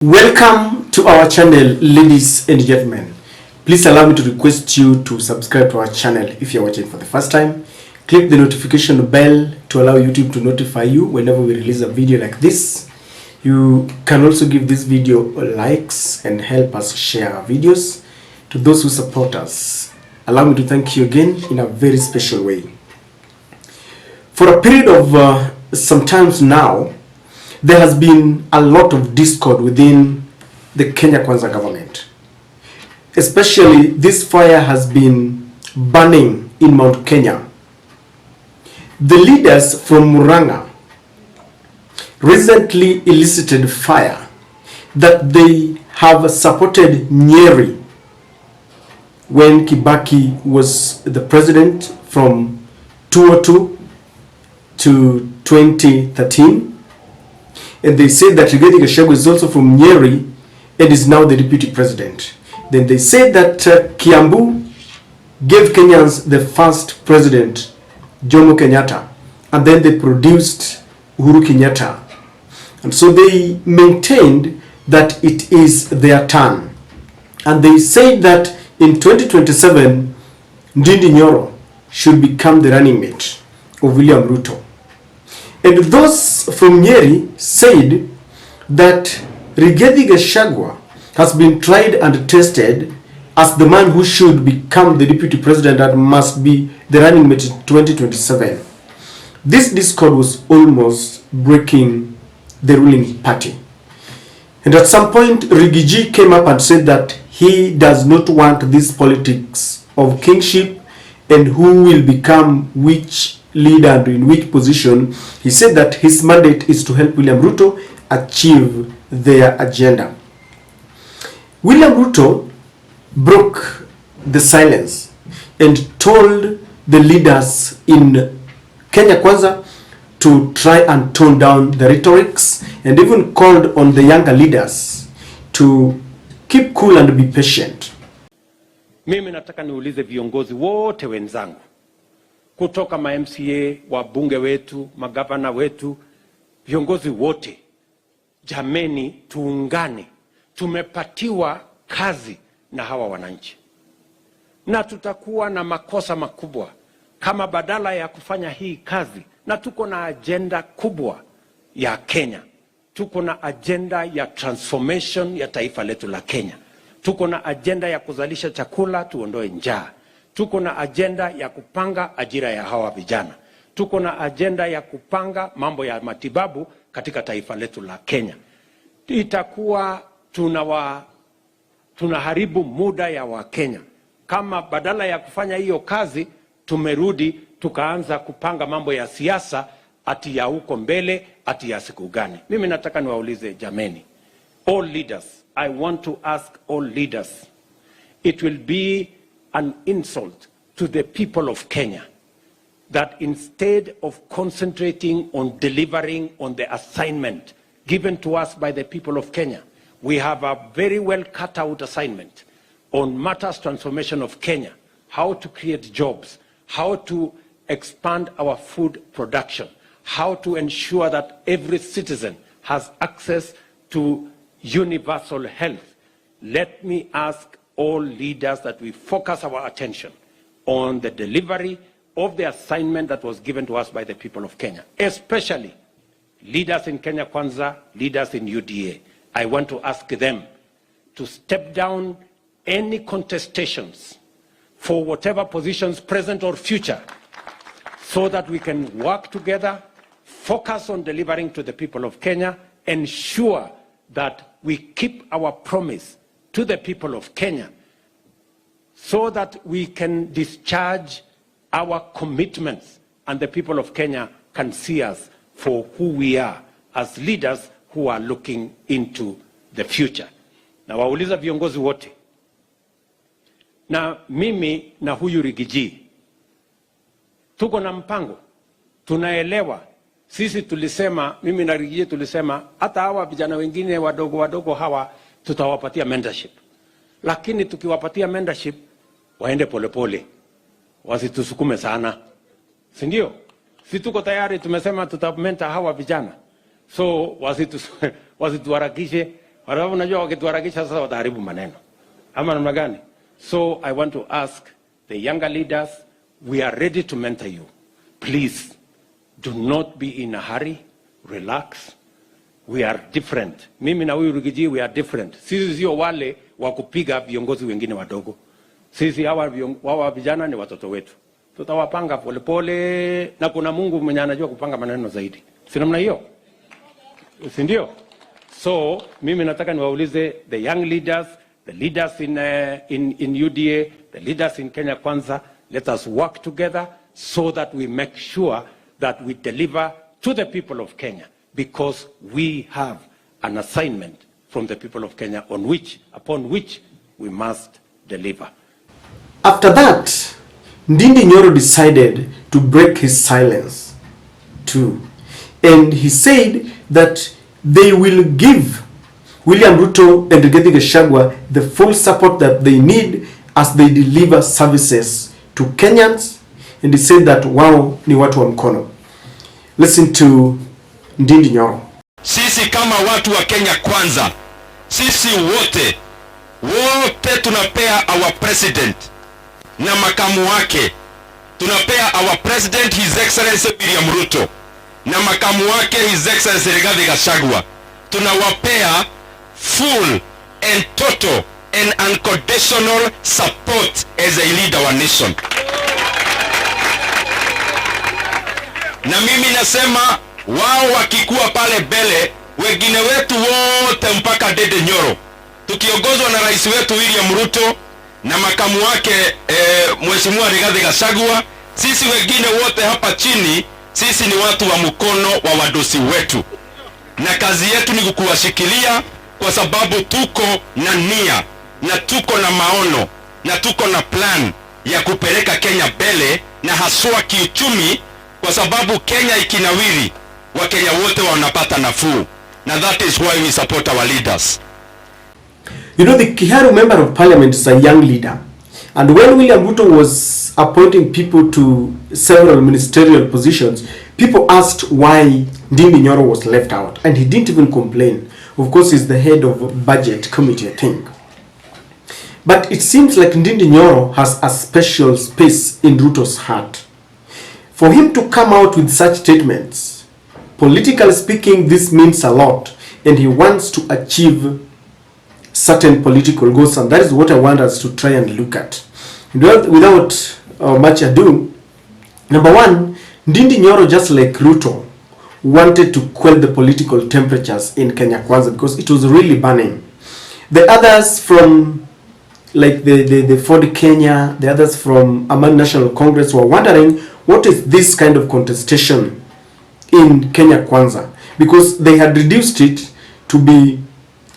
Welcome to our channel, ladies and gentlemen. Please allow me to request you to subscribe to our channel if you're watching for the first time. Click the notification bell to allow YouTube to notify you whenever we release a video like this. You can also give this video likes and help us share our videos. To those who support us, allow me to thank you again in a very special way. For a period of some times now, there has been a lot of discord within the Kenya Kwanza government. Especially, this fire has been burning in Mount Kenya. The leaders from Murang'a recently elicited fire that they have supported Nyeri when Kibaki was the president from 2002 to 2013. And they said that Ndindi Nyoro is also from Nyeri and is now the deputy president. Then they said that Kiambu gave Kenyans the first president, Jomo Kenyatta, and then they produced Uhuru Kenyatta. And so they maintained that it is their turn. And they said that in 2027, Ndindi Nyoro should become the running mate of William Ruto. And those from Nyeri said that Ndndi Gachagua has been tried and tested as the man who should become the deputy president and must be the running mate in 2027. This discord was almost breaking the ruling party. And at some point, Rigiji came up and said that he does not want this politics of kingship and who will become which leader and in which position. He said that his mandate is to help William Ruto achieve their agenda. William Ruto broke the silence and told the leaders in Kenya Kwanza to try and tone down the rhetorics, and even called on the younger leaders to keep cool and be patient. Mimi nataka niulize viongozi wote wenzangu kutoka ma MCA, wabunge wetu, magavana wetu, viongozi wote, jameni, tuungane. Tumepatiwa kazi na hawa wananchi, na tutakuwa na makosa makubwa kama badala ya kufanya hii kazi. Na tuko na agenda kubwa ya Kenya, tuko na agenda ya transformation ya taifa letu la Kenya, tuko na agenda ya kuzalisha chakula, tuondoe njaa, tuko na agenda ya kupanga ajira ya hawa vijana, tuko na agenda ya kupanga mambo ya matibabu katika taifa letu la Kenya. Itakuwa tunaharibu muda ya Wakenya kama badala ya kufanya hiyo kazi tumerudi tukaanza kupanga mambo ya siasa ati ya huko mbele, ati ya siku gani. Mimi nataka niwaulize jameni, all leaders, I want to ask all leaders, it will be an insult to the people of Kenya that instead of concentrating on delivering on the assignment given to us by the people of Kenya, we have a very well cut out assignment on matters transformation of Kenya, how to create jobs, how to expand our food production, how to ensure that every citizen has access to universal health. Let me ask all leaders that we focus our attention on the delivery of the assignment that was given to us by the people of Kenya, especially leaders in Kenya Kwanza, leaders in UDA. I want to ask them to step down any contestations for whatever positions, present or future, so that we can work together, focus on delivering to the people of Kenya, ensure that we keep our promise to the people of Kenya, so that we can discharge our commitments and the people of Kenya can see us for who we are as leaders who are looking into the future. Na wauliza viongozi wote, na mimi na huyu Rigiji tuko na mpango, tunaelewa. Sisi tulisema, mimi na Rigiji tulisema hata hawa vijana wengine wadogo wadogo hawa tutawapatia mentorship, lakini tukiwapatia mentorship waende polepole, wasitusukume sana, si ndio? Si tuko tayari, tumesema tutamenta hawa vijana, so wasituharakishe, Kwa sababu unajua wakituharakisha sasa wataharibu maneno. Ama namna gani? So I want to ask the younger leaders, we are ready to mentor you. Please do not be in a hurry. Relax. We are different. Mimi na huyu Rigiji, we are different. Sisi sio wale wa kupiga viongozi wengine wadogo. Sisi hawa vijana ni watoto wetu. Tutawapanga polepole na kuna Mungu mwenye anajua kupanga maneno zaidi. Si namna hiyo? Si ndio? So mimi nataka niwaulize the young leaders, the leaders in UDA, the leaders in Kenya Kwanza, let us work together so that we make sure that we deliver to the people of Kenya, because we have an assignment from the people of Kenya upon which we must deliver. After that, Ndindi Nyoro decided to break his silence too. And he said that they will give William Ruto and Ndindi Gachagua the full support that they need as they deliver services to Kenyans. And he said that wao ni watu wa mkono. Listen to Ndindi Nyoro. Sisi kama watu wa Kenya Kwanza, sisi wote tunapea our president na makamu wake, tunapea our president His Excellency William Ruto na makamu wake His Excellency Ndindi Gachagua, tunawapea full and total and unconditional support as they lead our nation. Na mimi nasema wao wakikuwa pale mbele, wengine wetu wote mpaka Ndindi Nyoro, tukiongozwa na rais wetu William Ruto na makamu wake Mheshimiwa Ndindi Gachagua, sisi wengine wote hapa chini, sisi ni watu wa mkono wa wadosi wetu. Na kazi yetu ni kukuwashikilia, kwa sababu tuko na nia na tuko na maono na tuko na plan ya kupeleka Kenya mbele, na haswa kiuchumi, kwa sababu Kenya ikinawiri, Wakenya wote wanapata nafuu. Na that is why we support our leaders. You know, the Kiharu member of parliament is a young leader. And when William Ruto was appointing people to several ministerial positions, people asked why Ndindi Nyoro was left out. And he didn't even complain. Of course, he's the head of budget committee, I think. But it seems like Ndindi Nyoro has a special space in Ruto's heart. For him to come out with such statements, politically speaking, this means a lot. And he wants to achieve certain political goals, and that is what I want us to try and look at. Without much ado, number one, Ndindi Nyoro, just like Ruto, wanted to quell the political temperatures in Kenya Kwanza because it was really burning. The others from like the Ford Kenya, the others from Amani National Congress were wondering what is this kind of contestation in Kenya Kwanza, because they had reduced it to be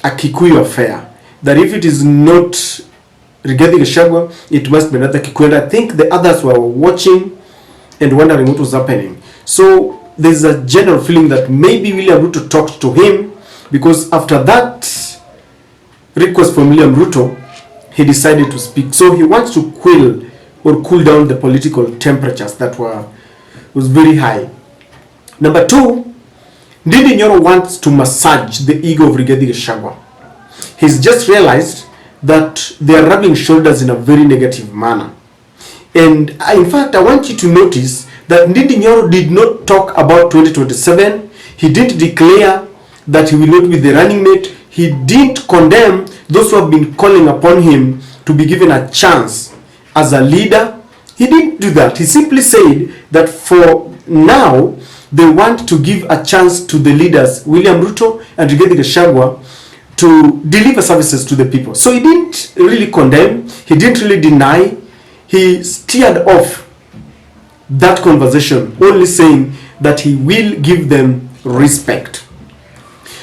a Kikuyu affair, that if it is not Ndindi Gachagua, it must be another Kikuyu. And I think the others were watching and wondering what was happening. So there's a general feeling that maybe William Ruto talked to him, because after that request from William Ruto, he decided to speak. So he wants to quell or cool down the political temperatures that was very high. Number two, Ndindi Nyoro wants to massage the ego of Ndindi Gachagua. He's just realized that they are rubbing shoulders in a very negative manner. And in fact, I want you to notice that Ndindi Nyoro did not talk about 2027. He didn't declare that he will not be the running mate. He didn't condemn those who have been calling upon him to be given a chance as a leader. He didn't do that. He simply said that for now, they want to give a chance to the leaders, William Ruto and Ndindi Gachagua, to deliver services to the people. So he didn't really condemn, he didn't really deny, he steered off that conversation, only saying that he will give them respect.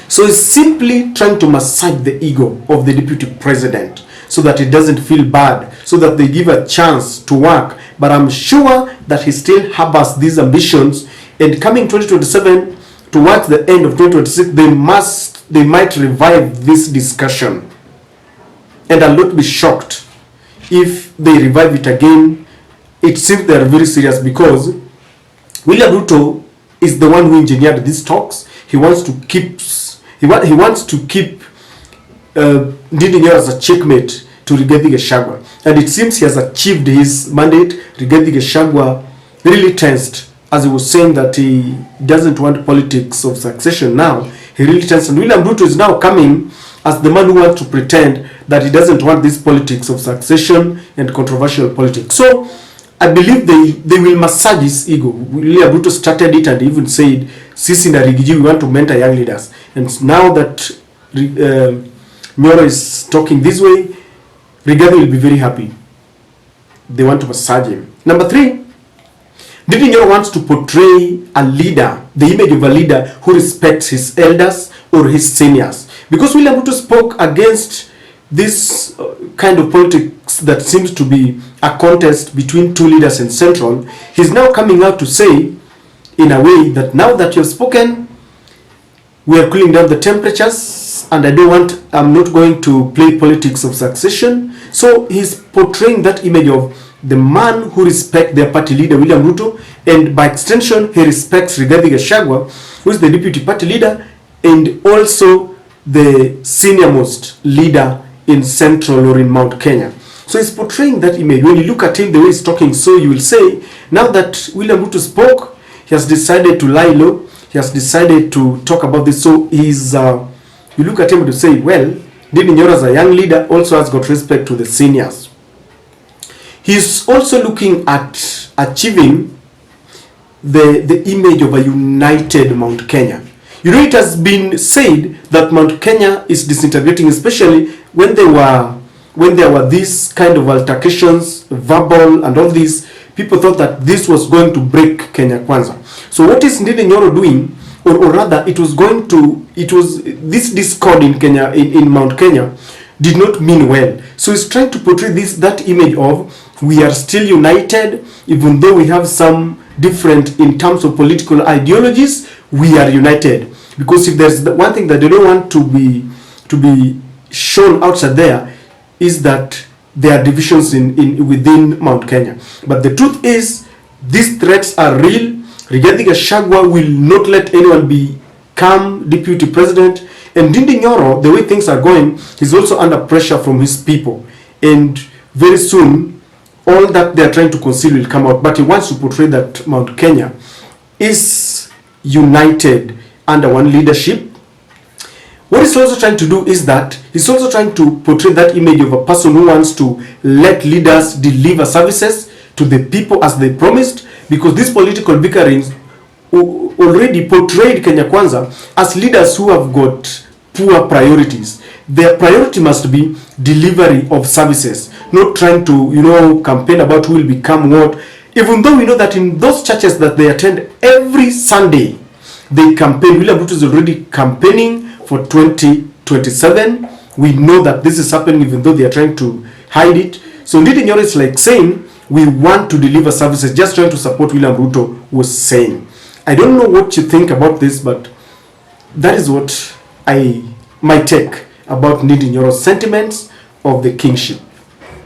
So he's simply trying to massage the ego of the deputy president so that it doesn't feel bad, so that they give a chance to work. But I'm sure that he still harbors these ambitions, and coming 2027, towards the end of 2026, they might revive this discussion. And I'll not be shocked if they revive it again. It seems they are very serious, because William Ruto is the one who engineered these talks. He wants to keep Ndindi Nyoro as a checkmate to Rigathi Gachagua. And it seems he has achieved his mandate. Rigathi Gachagua really tensed, as he was saying that he doesn't want politics of succession now. He really tensed. And William Ruto is now coming as the man who wants to pretend that he doesn't want this politics of succession and controversial politics. So I believe they will massage his ego. William Ruto started it and even said, Sisi na Rigiji, we want to mentor young leaders. And now that Nyoro is talking this way, Rigathi will be very happy. They want to massage him. Number 3, Ndindi Nyoro wants to portray a leader, the image of a leader who respects his elders or his seniors. Because William Ruto spoke against this kind of politics that seems to be a contest between two leaders in Central, he's now coming out to say, in a way, that now that you've spoken, we are cooling down the temperatures, and I'm not going to play politics of succession. So he's portraying that image of the man who respects their party leader, William Ruto, and by extension, he respects Rigathi Gachagua, who is the deputy party leader, and also the senior-most leader in Central or in Mount Kenya. So he's portraying that image. When you look at him, the way he's talking, so you will say, now that William Ruto spoke, he has decided to lie low. He has decided to talk about this. So he's, you look at him to say, well, Ndindi Nyoro as a young leader also has got respect to the seniors. He's also looking at achieving the image of a united Mount Kenya. You know, it has been said that Mount Kenya is disintegrating, especially when there were these kind of altercations, verbal and all these. People thought that this was going to break Kenya Kwanza. So what is Ndindi Nyoro doing, or rather, this discord in Kenya, in Mount Kenya, did not mean well. So he's trying to portray that image of we are still united, even though we have some different in terms of political ideologies, we are united. Because if there's one thing that they don't want to be shown outside there, is that there are divisions within Mount Kenya. But the truth is, these threats are real. Rigathi Gachagua will not let anyone become deputy president. And Ndindi Nyoro, the way things are going, he's also under pressure from his people. And very soon, all that they're trying to conceal will come out. But he wants to portray that Mount Kenya is united under one leadership. What he's also trying to do is that he's also trying to portray that image of a person who wants to let leaders deliver services to the people as they promised, because these political bickerings already portrayed Kenya Kwanza as leaders who have got poor priorities. Their priority must be delivery of services, not trying to, campaign about who will become what. Even though we know that in those churches that they attend every Sunday, they campaign. William Ruto is already campaigning for 2027. We know that this is happening, even though they are trying to hide it. So Ndindi Nyoro is like saying, we want to deliver services, just trying to support William Ruto was saying. I don't know what you think about this, but that is what my take about Ndindi Nyoro's sentiments of the kingship.